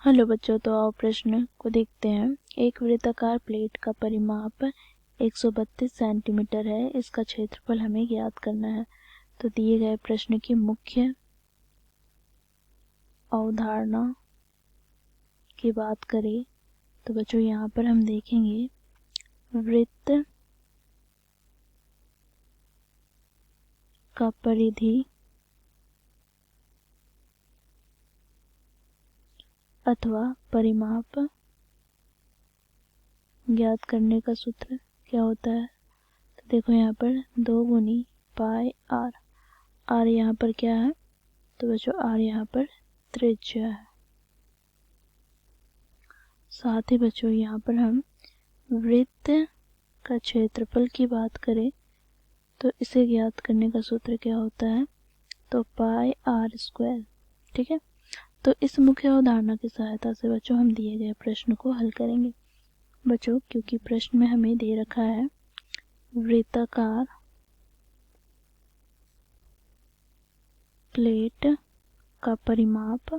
Hello बच्चों, तो आओ प्रश्न को देखते हैं। एक वृत्ताकार प्लेट का परिमाप 132 सेंटीमीटर है। इसका क्षेत्रफल हमें ज्ञात करना है। तो दिए गए प्रश्न की मुख्य अवधारणा की बात करें तो बच्चों यहाँ पर हम देखेंगे वृत्त का परिधि अथवा परिमाप ज्ञात करने का सूत्र क्या होता है। तो देखो यहाँ पर 2 गुनी पाई आर। आर यहाँ पर क्या है, तो बच्चों आर यहाँ पर त्रिज्या है। साथ ही बच्चों यहाँ पर हम वृत्त का क्षेत्रफल की बात करें तो इसे ज्ञात करने का सूत्र क्या होता है, तो पाई आर स्क्वायर। ठीक है, तो इस मुख्य अवधारणा की सहायता से बच्चों हम दिए गए प्रश्न को हल करेंगे। बच्चों क्योंकि प्रश्न में हमें दे रखा है वृत्ताकार प्लेट का परिमाप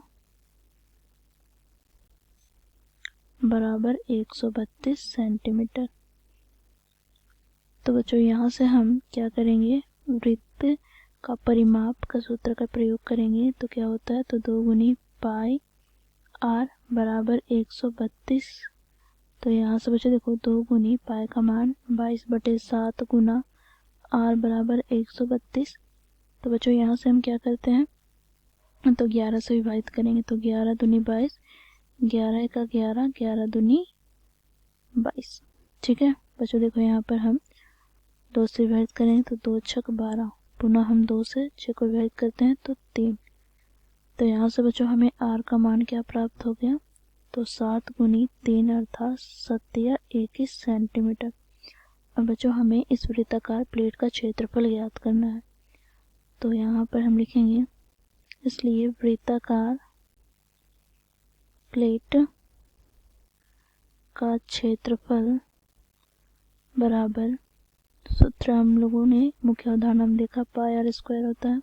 बराबर 132 सेंटीमीटर। तो बच्चों यहाँ से हम क्या करेंगे, वृत्त का परिमाप का सूत्र का प्रयोग करेंगे। तो क्या होता है, तो 2 गुनी पाई आर बराबर 132। तो यहाँ से बच्चों देखो 2 गुनी पाई का मान 22/7 गुना आर बराबर 132। तो बच्चों यहाँ से हम क्या करते हैं, तो 11 से विभाजित करेंगे। तो 11 दूनी 22, 11 का 11, 11 दूनी 22। ठीक है बच्चों, देखो यहाँ पर हम 2 से विभाजित करेंगे तो 2 छक 12, पुनः हम 2 से 6 को विभाजित करते हैं तो 3। तो यहाँ से बच्चों हमें आर का मान क्या प्राप्त हो गया, तो 7 गुनी 3 अर्थात 21 सेंटीमीटर। अब बच्चों हमें इस वृत्ताकार प्लेट का क्षेत्रफल ज्ञात करना है। तो यहाँ पर हम लिखेंगे, इसलिए वृत्ताकार प्लेट का क्षेत्रफल बराबर, सूत्र हम लोगों ने मुख्य अवधारणा में देखा पाई आर स्क्वायर होता है।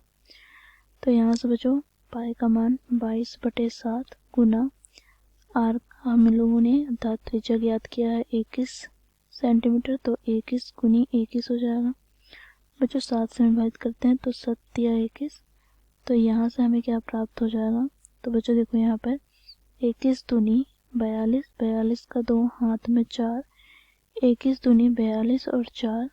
तो यहाँ से बच्चों पाई का मान 22/7 गुना आर हम लोगों ने अर्थात त्रिज्या ज्ञात किया है 21 सेंटीमीटर। तो 21 गुनी 21 हो जाएगा। बच्चों 7 से विभाजित करते हैं तो 21। तो यहाँ से हमें क्या प्राप्त हो जाएगा, तो बच्चों देखो यहाँ पर 21 दूनी 42, 42 का 2 हाथ में 4, 21 दूनी 42 और 4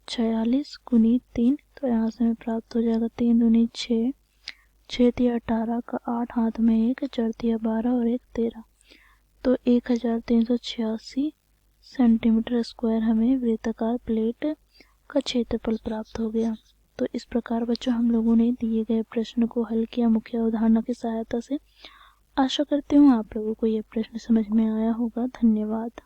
46 गुनी 3। तो यहाँ से हमें प्राप्त हो जाएगा 3 दूनी 6, 6 तिया 18 का 8 हाथ में 1, 4 तिया 12 और 1 13। तो 1386 सेंटीमीटर स्क्वायर हमें वृत्ताकार प्लेट का क्षेत्रफल प्राप्त हो गया। तो इस प्रकार बच्चों हम लोगों ने दिए गए प्रश्न को हल किया मुख्य अवधारणा की सहायता से। आशा करती हूँ आप लोगों को यह प्रश्न समझ में आया होगा। धन्यवाद।